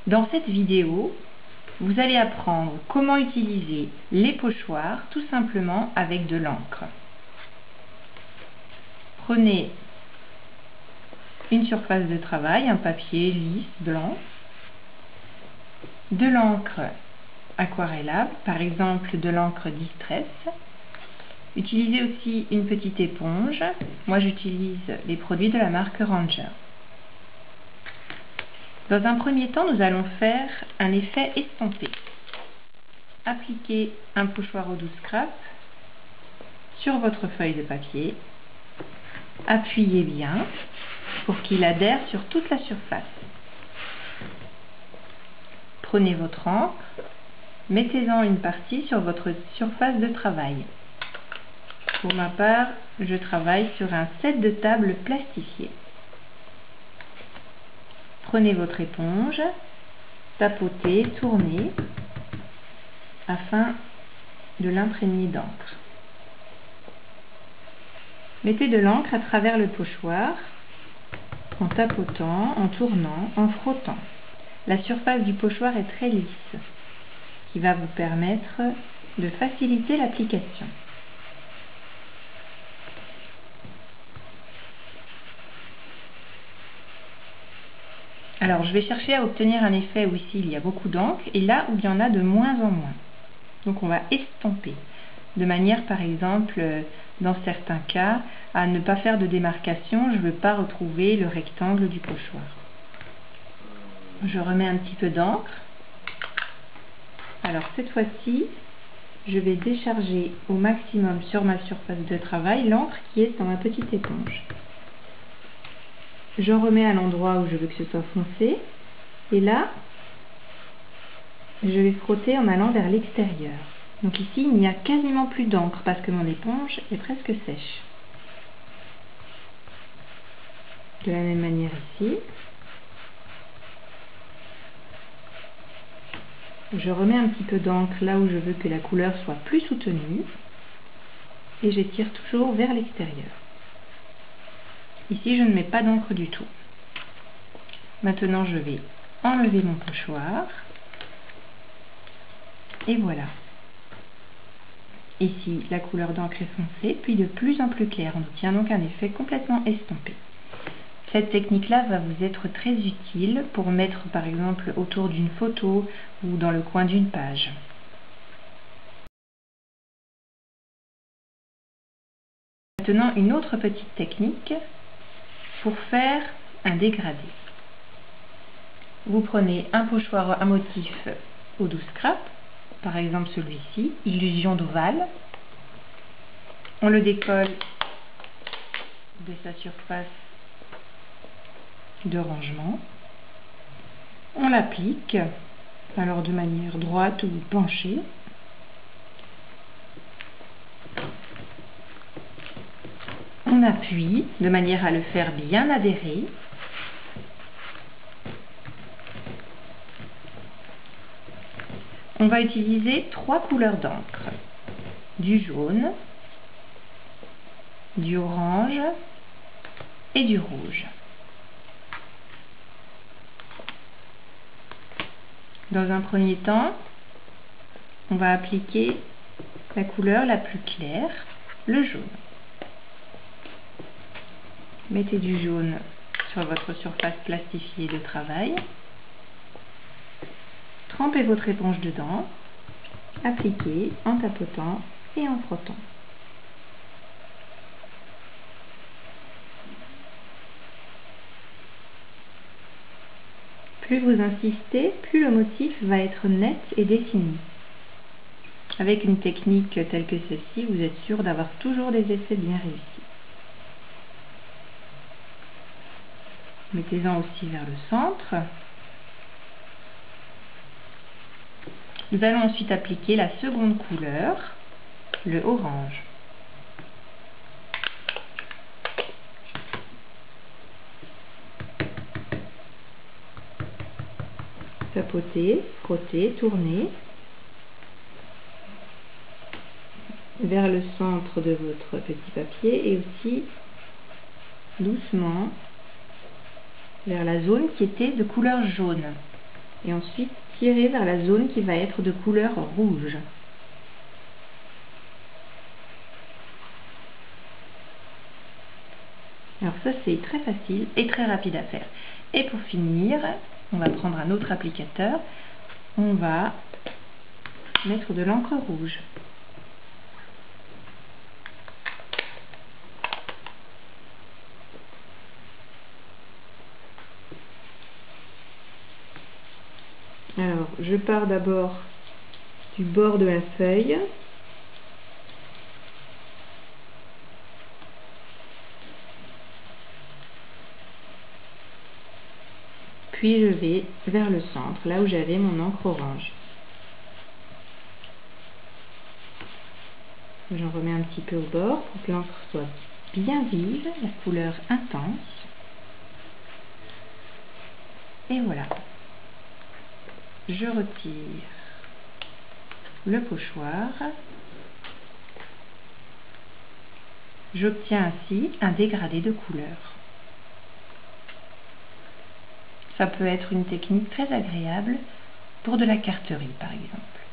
Dans cette vidéo, vous allez apprendre comment utiliser les pochoirs tout simplement avec de l'encre. Prenez une surface de travail, un papier lisse, blanc, de l'encre aquarellable, par exemple de l'encre Distress. Utilisez aussi une petite éponge. Moi j'utilise les produits de la marque Ranger. Dans un premier temps, nous allons faire un effet estompé. Appliquez un pochoir au 12 scrap sur votre feuille de papier. Appuyez bien pour qu'il adhère sur toute la surface. Prenez votre encre, mettez-en une partie sur votre surface de travail. Pour ma part, je travaille sur un set de table plastifié. Prenez votre éponge, tapotez, tournez afin de l'imprégner d'encre. Mettez de l'encre à travers le pochoir en tapotant, en tournant, en frottant. La surface du pochoir est très lisse, ce qui va vous permettre de faciliter l'application. Alors, je vais chercher à obtenir un effet où ici il y a beaucoup d'encre et là où il y en a de moins en moins. Donc, on va estomper, de manière, par exemple, dans certains cas, à ne pas faire de démarcation. Je ne veux pas retrouver le rectangle du pochoir. Je remets un petit peu d'encre. Alors, cette fois-ci, je vais décharger au maximum sur ma surface de travail l'encre qui est dans ma petite éponge. J'en remets à l'endroit où je veux que ce soit foncé. Et là, je vais frotter en allant vers l'extérieur. Donc ici, il n'y a quasiment plus d'encre parce que mon éponge est presque sèche. De la même manière ici. Je remets un petit peu d'encre là où je veux que la couleur soit plus soutenue. Et j'étire toujours vers l'extérieur. Ici, je ne mets pas d'encre du tout. Maintenant, je vais enlever mon pochoir. Et voilà. Ici, la couleur d'encre est foncée, puis de plus en plus claire. On obtient donc un effet complètement estompé. Cette technique-là va vous être très utile pour mettre, par exemple, autour d'une photo ou dans le coin d'une page. Maintenant, une autre petite technique pour faire un dégradé. Vous prenez un pochoir à motif au 12 scrap, par exemple celui-ci, Illusion d'ovale. On le décolle de sa surface de rangement. On l'applique, alors de manière droite ou penchée. On appuie de manière à le faire bien adhérer. On va utiliser 3 couleurs d'encre. Du jaune, du orange et du rouge. Dans un premier temps, on va appliquer la couleur la plus claire, le jaune. Mettez du jaune sur votre surface plastifiée de travail. Trempez votre éponge dedans. Appliquez en tapotant et en frottant. Plus vous insistez, plus le motif va être net et dessiné. Avec une technique telle que celle-ci, vous êtes sûr d'avoir toujours des effets bien réussis. Mettez-en aussi vers le centre. Nous allons ensuite appliquer la seconde couleur, le orange. Tapotez, frottez, tournez vers le centre de votre petit papier et aussi doucement vers la zone qui était de couleur jaune. et ensuite tirer vers la zone qui va être de couleur rouge. Alors ça, c'est très facile et très rapide à faire. Et pour finir, on va prendre un autre applicateur. On va mettre de l'encre rouge. Alors, je pars d'abord du bord de la feuille. Puis je vais vers le centre, là où j'avais mon encre orange. J'en remets un petit peu au bord pour que l'encre soit bien vive, la couleur intense. Et voilà. Je retire le pochoir. J'obtiens ainsi un dégradé de couleur. Ça peut être une technique très agréable pour de la carterie, par exemple.